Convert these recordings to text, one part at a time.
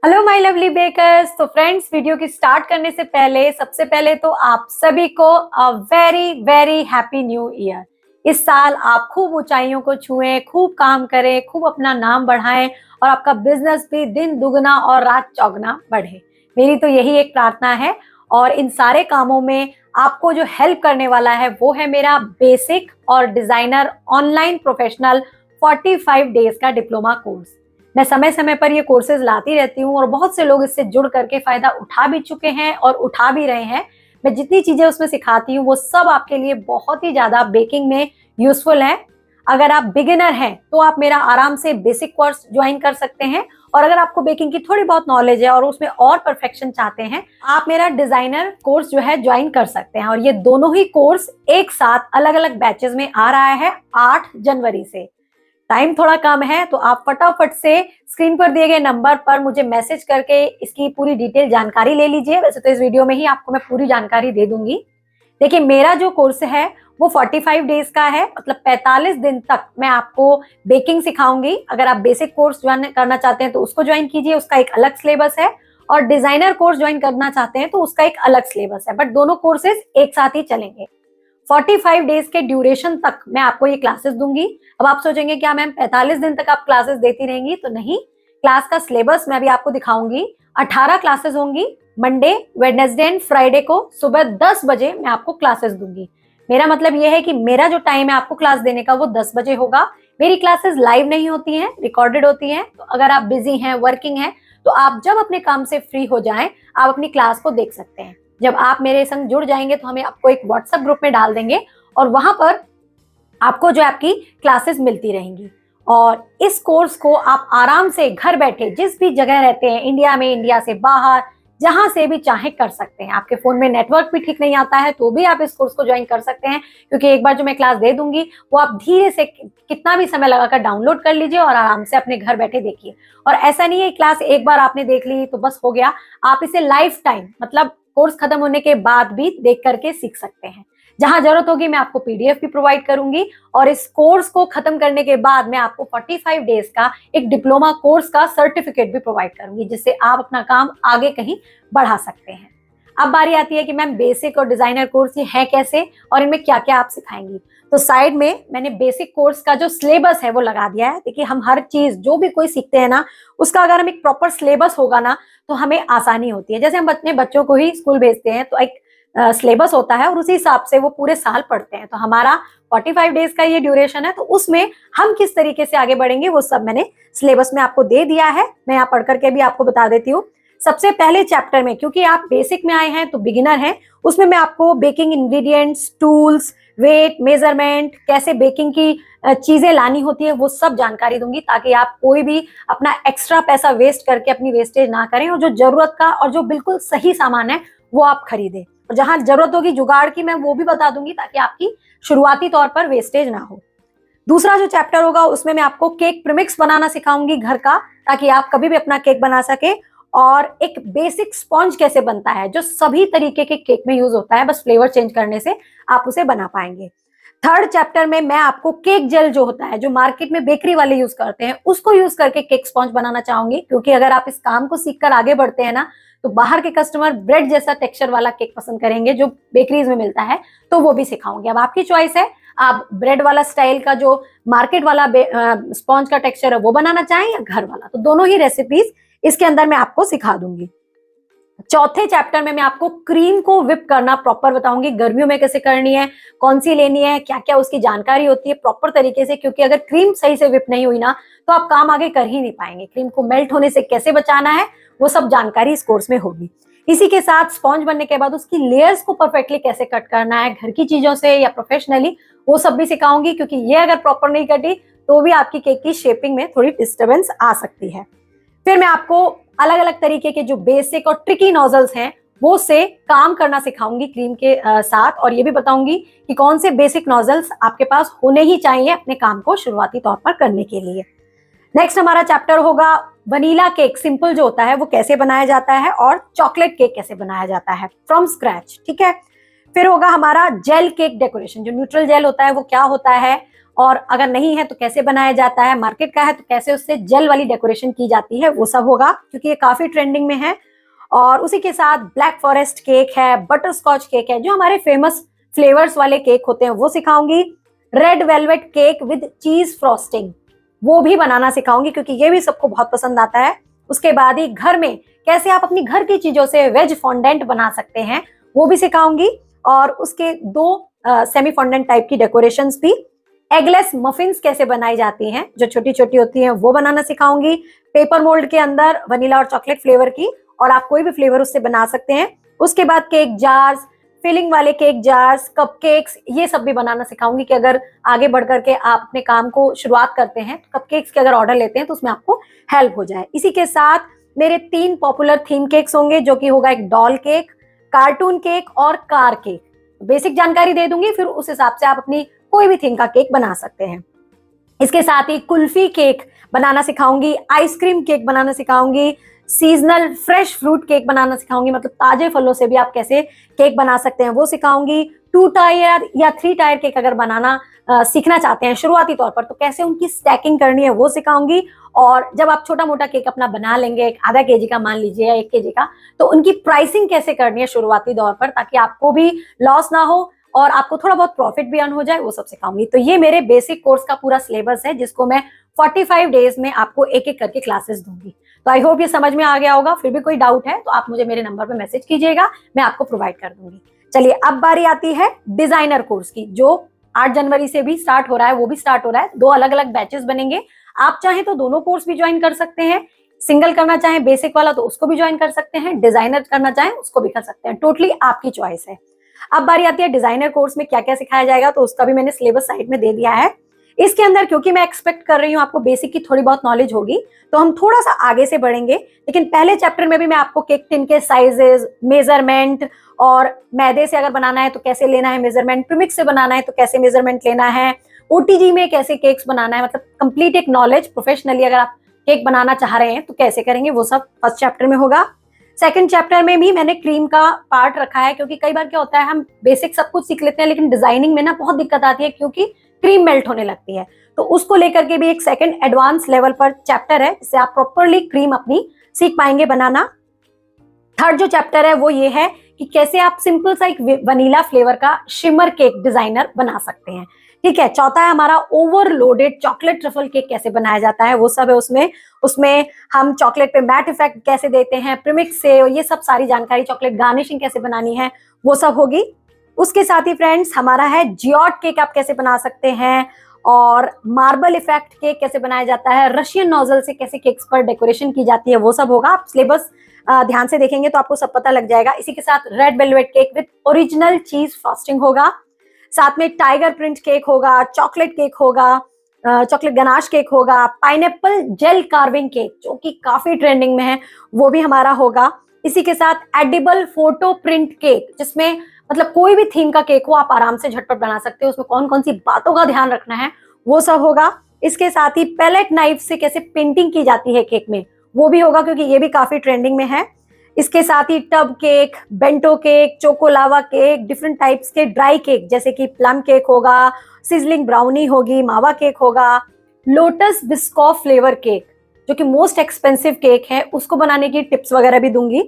Hello my lovely bakers. तो friends, video की start करने से पहले सबसे पहले तो आप सभी को a very very happy new year. इस साल आप खूब ऊंचाइयों को छुएं, खूब काम करें, खूब अपना नाम बढ़ाएं और आपका बिजनेस भी दिन दुगना और रात चौगुना बढ़े। मेरी तो यही एक प्रार्थना है। और इन सारे कामों में आपको जो हेल्प करने वाला है वो है मेरा बेसिक और डिजाइनर ऑनलाइन प्रोफेशनल 45 डेज का डिप्लोमा कोर्स। मैं समय समय पर ये कोर्सेज लाती रहती हूँ और बहुत से लोग इससे जुड़ करके फायदा उठा भी चुके हैं और उठा भी रहे हैं। मैं जितनी चीजें उसमें सिखाती हूँ वो सब आपके लिए बहुत ही ज्यादा बेकिंग में यूजफुल है। अगर आप बिगिनर हैं तो आप मेरा आराम से बेसिक कोर्स ज्वाइन कर सकते हैं, और अगर आपको बेकिंग की थोड़ी बहुत नॉलेज है और उसमें और परफेक्शन चाहते हैं, आप मेरा डिजाइनर कोर्स जो है ज्वाइन कर सकते हैं। और ये दोनों ही कोर्स एक साथ अलग अलग बैचेस में आ रहा है 8 जनवरी से। टाइम थोड़ा कम है तो आप फटाफट से स्क्रीन पर दिए गए नंबर पर मुझे मैसेज करके इसकी पूरी डिटेल जानकारी ले लीजिए। वैसे तो इस वीडियो में ही आपको मैं पूरी जानकारी दे दूंगी। देखिए, मेरा जो कोर्स है वो 45 डेज का है, मतलब 45 दिन तक मैं आपको बेकिंग सिखाऊंगी। अगर आप बेसिक कोर्स ज्वाइन करना चाहते हैं तो उसको ज्वाइन कीजिए, उसका एक अलग सिलेबस है। और डिजाइनर कोर्स ज्वाइन करना चाहते हैं तो उसका एक अलग सिलेबस है, बट दोनों कोर्सेज एक साथ ही चलेंगे। 45 डेज के ड्यूरेशन तक मैं आपको ये क्लासेस दूंगी। अब आप सोचेंगे क्या मैम 45 दिन तक आप क्लासेस देती रहेंगी? तो नहीं, क्लास का सिलेबस मैं अभी आपको दिखाऊंगी। 18 क्लासेस होंगी। मंडे, वेडनेसडे एंड फ्राइडे को सुबह 10 बजे मैं आपको क्लासेस दूंगी। मेरा मतलब यह है कि मेरा जो टाइम है आपको क्लास देने का वो 10 बजे होगा। मेरी क्लासेस लाइव नहीं होती हैं, रिकॉर्डेड होती हैं। तो अगर आप बिजी हैं, वर्किंग हैं, तो आप जब अपने काम से फ्री हो जाएं आप अपनी क्लास को देख सकते हैं। जब आप मेरे संग जुड़ जाएंगे तो हमें आपको एक व्हाट्सएप ग्रुप में डाल देंगे और वहां पर आपको जो आपकी क्लासेस मिलती रहेंगी। और इस कोर्स को आप आराम से घर बैठे जिस भी जगह रहते हैं, इंडिया में, इंडिया से बाहर, जहां से भी चाहे कर सकते हैं। आपके फोन में नेटवर्क भी ठीक नहीं आता है तो भी आप इस कोर्स को ज्वाइन कर सकते हैं, क्योंकि एक बार जो मैं क्लास दे दूंगी वो आप धीरे से कितना भी समय लगाकर डाउनलोड कर लीजिए और आराम से अपने घर बैठे देखिए। और ऐसा नहीं है क्लास एक बार आपने देख ली तो बस हो गया, आप इसे लाइफ टाइम, मतलब कोर्स खत्म होने के बाद भी देख करके सीख सकते हैं। जहां जरूरत होगी मैं आपको पीडीएफ भी प्रोवाइड करूंगी, और इस कोर्स को खत्म करने के बाद मैं आपको 45 डेज का एक डिप्लोमा कोर्स का सर्टिफिकेट भी प्रोवाइड करूंगी, जिससे आप अपना काम आगे कहीं बढ़ा सकते हैं। अब बारी आती है कि मैम बेसिक और डिजाइनर कोर्स ये है कैसे और इनमें क्या क्या आप सिखाएंगी। तो साइड में मैंने बेसिक कोर्स का जो सिलेबस है वो लगा दिया है। देखिए, हम हर चीज जो भी कोई सीखते हैं ना, उसका अगर हम एक प्रॉपर सिलेबस होगा ना तो हमें आसानी होती है। जैसे हम अपने बच्चों को ही स्कूल भेजते हैं तो एक सिलेबस होता है और उसी हिसाब से वो पूरे साल पढ़ते हैं। तो हमारा 45 डेज का ये ड्यूरेशन है, तो उसमें हम किस तरीके से आगे बढ़ेंगे वो सब मैंने सिलेबस में आपको दे दिया है। मैं यहाँ पढ़ करके भी आपको बता देती हूँ। सबसे पहले चैप्टर में, क्योंकि आप बेसिक में आए हैं तो बिगिनर हैं, उसमें मैं आपको baking ingredients, tools, weight, measurement, कैसे बेकिंग की चीजें लानी होती है वो सब जानकारी दूंगी, ताकि आप कोई भी अपना एक्स्ट्रा पैसा वेस्ट करके अपनी वेस्टेज ना करें और जो जरूरत का और जो बिल्कुल सही सामान है वो आप खरीदें। और जहां जरूरत होगी जुगाड़ की मैं वो भी बता दूंगी, ताकि आपकी शुरुआती तौर पर वेस्टेज ना हो। दूसरा जो चैप्टर होगा उसमें मैं आपको केक प्रीमिक्स बनाना सिखाऊंगी घर का, ताकि आप कभी भी अपना केक बना सके। और एक बेसिक स्पॉन्ज कैसे बनता है जो सभी तरीके के केक में यूज होता है, बस फ्लेवर चेंज करने से आप उसे बना पाएंगे। थर्ड चैप्टर में मैं आपको केक जेल जो होता है, जो मार्केट में बेकरी वाले यूज करते हैं, उसको यूज करके केक स्पॉन्ज बनाना चाहूंगी। क्योंकि अगर आप इस काम को सीखकर आगे बढ़ते हैं ना तो बाहर के कस्टमर ब्रेड जैसा टेक्सचर वाला केक पसंद करेंगे जो बेकरीज में मिलता है, तो वो भी सिखाऊंगी। अब आपकी चॉइस है, आप ब्रेड वाला स्टाइल का जो मार्केट वाला स्पॉन्ज का टेक्सचर है वो बनाना चाहें या घर वाला, तो दोनों ही रेसिपीज इसके अंदर मैं आपको सिखा दूंगी। चौथे चैप्टर में मैं आपको क्रीम को विप करना प्रॉपर बताऊंगी, गर्मियों में कैसे करनी है, कौन सी लेनी है, क्या क्या उसकी जानकारी होती है प्रॉपर तरीके से। क्योंकि अगर क्रीम सही से विप नहीं हुई ना तो आप काम आगे कर ही नहीं पाएंगे। क्रीम को मेल्ट होने से कैसे बचाना है वो सब जानकारी इस कोर्स में होगी। इसी के साथ स्पॉन्ज बनने के बाद उसकी लेयर्स को परफेक्टली कैसे कट करना है, घर की चीजों से या प्रोफेशनली, वो सब भी सिखाऊंगी। क्योंकि ये अगर प्रॉपर नहीं कटी तो भी आपकी केक की शेपिंग में थोड़ी डिस्टर्बेंस आ सकती है। फिर मैं आपको अलग अलग तरीके के जो बेसिक और ट्रिकी नोजल्स हैं वो से काम करना सिखाऊंगी क्रीम के साथ, और ये भी बताऊंगी कि कौन से बेसिक नोजल्स आपके पास होने ही चाहिए अपने काम को शुरुआती तौर पर करने के लिए। नेक्स्ट हमारा चैप्टर होगा वनीला केक सिंपल जो होता है वो कैसे बनाया जाता है, और चॉकलेट केक कैसे बनाया जाता है फ्रॉम स्क्रैच। ठीक है। फिर होगा हमारा जेल केक डेकोरेशन, जो न्यूट्रल जेल होता है वो क्या होता है, और अगर नहीं है तो कैसे बनाया जाता है, मार्केट का है तो कैसे उससे जेल वाली डेकोरेशन की जाती है, वो सब होगा क्योंकि ये काफी ट्रेंडिंग में है। और उसी के साथ ब्लैक फॉरेस्ट केक है, बटर स्कॉच केक है, जो हमारे फेमस फ्लेवर्स वाले केक होते हैं वो सिखाऊंगी। रेड वेलवेट केक विद चीज फ्रॉस्टिंग, वो भी बनाना सिखाऊंगी क्योंकि ये भी सबको बहुत पसंद आता है। उसके बाद ही घर में कैसे आप अपनी घर की चीजों से वेज फॉन्डेंट बना सकते हैं, वो भी सिखाऊंगी। और उसके 2 सेमी फॉन्डेंट टाइप की डेकोरेशंस भी। एगलेस मफिन्स कैसे बनाई जाती हैं, जो छोटी छोटी होती हैं, वो बनाना सिखाऊंगी पेपर मोल्ड के अंदर, वनीला और चॉकलेट फ्लेवर की, और आप कोई भी फ्लेवर उससे बना सकते हैं। उसके बाद केक जार्स, फिलिंग वाले केक जार्स, कपकेक्स, ये सब भी बनाना सिखाऊंगी कि अगर आगे बढ़ करके आप अपने काम को शुरुआत करते हैं तो कपकेक्स के अगर ऑर्डर लेते हैं तो उसमें आपको हेल्प हो जाए। इसी के साथ मेरे 3 पॉपुलर थीम केक्स होंगे, जो कि होगा एक डॉल केक, कार्टून केक और कार केक। बेसिक जानकारी दे दूंगी, फिर उस हिसाब से आप अपनी कोई भी थीम का केक बना सकते हैं। इसके साथ ही कुल्फी केक बनाना सिखाऊंगी, आइसक्रीम केक बनाना सिखाऊंगी, सीजनल फ्रेश फ्रूट केक बनाना सिखाऊंगी, मतलब ताजे फलों से भी आप कैसे केक बना सकते हैं वो सिखाऊंगी। 2 टायर या 3 टायर केक अगर बनाना सीखना चाहते हैं शुरुआती तौर पर, तो कैसे उनकी स्टैकिंग करनी है वो सिखाऊंगी। और जब आप छोटा मोटा केक अपना बना लेंगे, एक आधा केजी का मान लीजिए या 1 केजी का, तो उनकी प्राइसिंग कैसे करनी है शुरुआती दौर पर, ताकि आपको भी लॉस ना हो और आपको थोड़ा बहुत प्रॉफिट भी अर्न हो जाए, वो सब सिखाऊंगी। तो ये मेरे बेसिक कोर्स का पूरा सिलेबस है, जिसको मैं 45 डेज में आपको एक एक करके क्लासेस दूंगी। तो आई होप ये समझ में आ गया होगा। फिर भी कोई डाउट है तो आप मुझे मेरे नंबर पे मैसेज कीजिएगा, मैं आपको प्रोवाइड कर दूंगी। चलिए अब बारी आती है डिजाइनर कोर्स की, जो 8 जनवरी से भी स्टार्ट हो रहा है, वो भी स्टार्ट हो रहा है। 2 अलग अलग बैचेस बनेंगे। आप चाहें तो दोनों कोर्स भी ज्वाइन कर सकते हैं, सिंगल करना चाहें बेसिक वाला तो उसको भी ज्वाइन कर सकते हैं, डिजाइनर करना चाहें उसको भी कर सकते हैं, टोटली आपकी चॉइस है। अब बारी आती है डिजाइनर कोर्स में क्या क्या सिखाया जाएगा, तो उसका भी मैंने सिलेबस साइड में दे दिया है। इसके अंदर क्योंकि मैं एक्सपेक्ट कर रही हूँ आपको बेसिक की थोड़ी बहुत नॉलेज होगी, तो हम थोड़ा सा आगे से बढ़ेंगे। लेकिन पहले चैप्टर में भी मैं आपको केक टिन के साइजेस, मेजरमेंट, और मैदे से अगर बनाना है तो कैसे लेना है मेजरमेंट, प्रीमिक्स से बनाना है तो कैसे मेजरमेंट लेना है, ओटीजी में कैसे केक्स बनाना है, मतलब कंप्लीट एक नॉलेज प्रोफेशनली अगर आप केक बनाना चाह रहे हैं तो कैसे करेंगे, वो सब फर्स्ट चैप्टर में होगा। सेकंड चैप्टर में भी मैंने क्रीम का पार्ट रखा है, क्योंकि कई बार क्या होता है हम बेसिक सब कुछ सीख लेते हैं लेकिन डिजाइनिंग में ना बहुत दिक्कत आती है, क्योंकि क्रीम मेल्ट होने लगती है। तो उसको लेकर के भी एक सेकंड एडवांस लेवल पर चैप्टर है, जिससे आप प्रॉपरली क्रीम अपनी सीख पाएंगे बनाना। थर्ड जो चैप्टर है वो ये है कि कैसे आप सिंपल सा एक वनीला फ्लेवर का शिमर केक डिजाइनर बना सकते हैं। ठीक है। चौथा है हमारा ओवरलोडेड चॉकलेट ट्रफल केक कैसे बनाया जाता है, वो सब है उसमें। उसमें हम चॉकलेट पे मैट इफेक्ट कैसे देते हैं प्रीमिक्स से, ये सब सारी जानकारी, चॉकलेट गार्निशिंग कैसे बनानी है वो सब होगी। उसके साथ ही फ्रेंड्स हमारा है जियोट केक आप कैसे बना सकते हैं, और मार्बल इफेक्ट केक कैसे बनाया जाता है, रशियन नोजल से कैसे केक्स पर डेकोरेशन की जाती है, वो सब होगा। आप सिलेबस ध्यान से देखेंगे तो आपको सब पता लग जाएगा। इसी के साथ red velvet cake with original चीज फ्रॉस्टिंग होगा, साथ में टाइगर प्रिंट केक होगा, चॉकलेट केक होगा, चॉकलेट गनाश केक होगा, पाइनएप्पल जेल कार्विंग केक जो कि काफी ट्रेंडिंग में है, वो भी हमारा होगा। इसी के साथ एडिबल फोटो प्रिंट केक, जिसमें मतलब कोई भी थीम का केक हो आप आराम से झटपट बना सकते हो, उसमें कौन कौन सी बातों का ध्यान रखना है वो सब होगा। इसके साथ ही पैलेट नाइफ से कैसे पेंटिंग की जाती है केक में, वो भी होगा, क्योंकि ये भी काफी ट्रेंडिंग में है। इसके साथ ही tub cake, bento cake, choco lava cake, different types के ड्राई केक जैसे कि प्लम केक होगा, सिजलिंग ब्राउनी होगी, मावा केक होगा, लोटस बिस्कॉफ फ्लेवर केक जो कि मोस्ट एक्सपेंसिव केक है, उसको बनाने की टिप्स वगैरह भी दूंगी।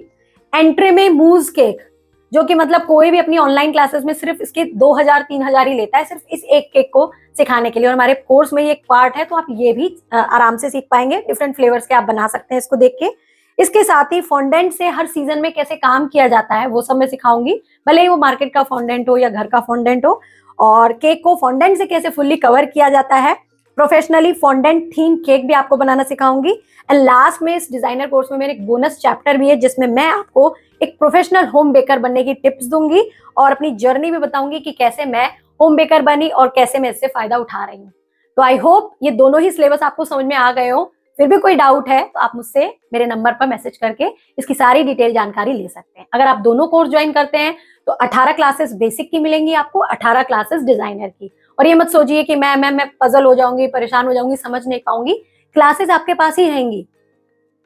एंट्री में मूज केक जो कि मतलब कोई भी अपनी ऑनलाइन क्लासेस में सिर्फ इसके 2000-3000 ही लेता है सिर्फ इस एक केक को सिखाने के लिए, और हमारे कोर्स में ये एक पार्ट है, तो आप ये भी आराम से सीख पाएंगे। डिफरेंट फ्लेवर्स के आप बना सकते हैं इसको देख के। इसके साथ ही फॉन्डेंट से हर सीजन में कैसे काम किया जाता है वो सब मैं सिखाऊंगी, भले ही वो मार्केट का फॉन्डेंट हो या घर का फॉन्डेंट हो। और केक को फॉन्डेंट से कैसे फुल्ली कवर किया जाता है, प्रोफेशनली फॉन्डेंट थीम केक भी आपको बनाना सिखाऊंगी। एंड लास्ट में इस डिजाइनर कोर्स में मेरे एक बोनस चैप्टर भी है, जिसमें मैं आपको एक प्रोफेशनल होम बेकर बनने की टिप्स दूंगी और अपनी जर्नी भी बताऊंगी कि कैसे मैं होम बेकर बनी और कैसे मैं इससे फायदा उठा रही हूँ। तो आई होप ये दोनों ही सिलेबस आपको समझ में आ गए हो। फिर भी कोई डाउट है तो आप मुझसे मेरे नंबर पर मैसेज करके इसकी सारी डिटेल जानकारी ले सकते हैं। अगर आप दोनों कोर्स ज्वाइन करते हैं तो 18 क्लासेस बेसिक की मिलेंगी आपको, 18 क्लासेस डिजाइनर की। और ये मत सोचिए कि मैं पजल हो जाऊंगी, परेशान हो जाऊंगी, समझ नहीं पाऊंगी, क्लासेस आपके पास ही रहेंगी।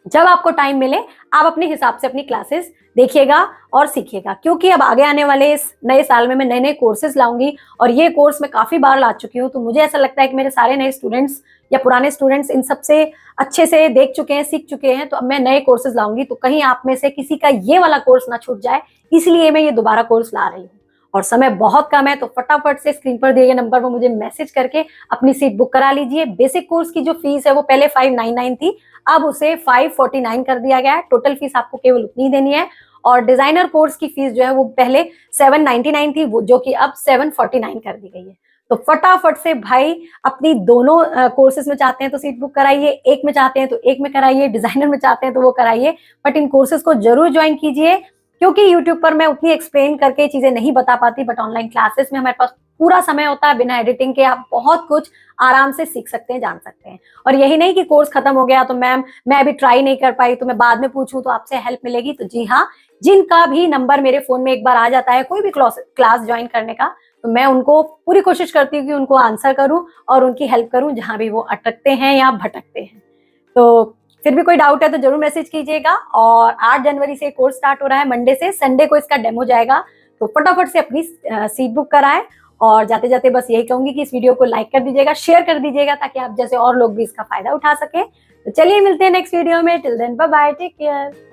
जब आपको टाइम मिले आप अपने हिसाब से अपनी क्लासेस देखिएगा और सीखिएगा, क्योंकि अब आगे आने वाले इस नए साल में मैं नए नए कोर्सेज लाऊंगी और ये कोर्स मैं काफी बार ला चुकी हूँ। तो मुझे ऐसा लगता है कि मेरे सारे नए स्टूडेंट्स या पुराने स्टूडेंट्स इन सबसे अच्छे से देख चुके हैं, सीख चुके हैं। तो अब मैं नए कोर्सेज लाऊंगी, तो कहीं आप में से किसी का ये वाला कोर्स ना छूट जाए, इसलिए मैं ये दोबारा कोर्स ला रही हूँ। और समय बहुत कम है, तो फटाफट से स्क्रीन पर दिए गए नंबर पर मुझे मैसेज करके अपनी सीट बुक करा लीजिए। बेसिक कोर्स की जो फीस है वो पहले 599 थी, अब उसे 549 कर दिया गया है। टोटल फीस आपको केवल उतनी देनी है। और डिजाइनर कोर्स की फीस जो है वो पहले 799 थी, वो जो कि अब 749 कर दी गई है। तो फटाफट से भाई अपनी दोनों कोर्सेज में चाहते हैं तो सीट बुक कराइए, एक में चाहते हैं तो एक में कराइए, डिजाइनर में चाहते हैं तो वो कराइए, बट इन कोर्सेज को जरूर ज्वाइन कीजिए, क्योंकि यूट्यूब पर मैं उतनी एक्सप्लेन करके चीजें नहीं बता पाती, बट ऑनलाइन क्लासेस में हमारे पास पूरा समय होता है, बिना एडिटिंग के आप बहुत कुछ आराम से सीख सकते हैं, जान सकते हैं। और यही नहीं कि कोर्स खत्म हो गया तो मैम मैं अभी ट्राई नहीं कर पाई तो मैं बाद में पूछूं तो आपसे हेल्प मिलेगी। तो जी हाँ, जिनका भी नंबर मेरे फोन में एक बार आ जाता है कोई भी क्लास ज्वाइन करने का, तो मैं उनको पूरी कोशिश करती हूँ कि उनको आंसर करूं और उनकी हेल्प करूं जहां भी वो अटकते हैं या भटकते हैं। तो फिर भी कोई डाउट है तो जरूर मैसेज कीजिएगा। और 8 जनवरी से कोर्स स्टार्ट हो रहा है, मंडे से संडे को इसका डेमो जाएगा। तो फटाफट से अपनी सीट बुक कराएं। और जाते जाते बस यही कहूंगी कि इस वीडियो को लाइक कर दीजिएगा, शेयर कर दीजिएगा, ताकि आप जैसे और लोग भी इसका फायदा उठा सके। तो चलिए मिलते हैं नेक्स्ट वीडियो में। Till then bye bye, take care.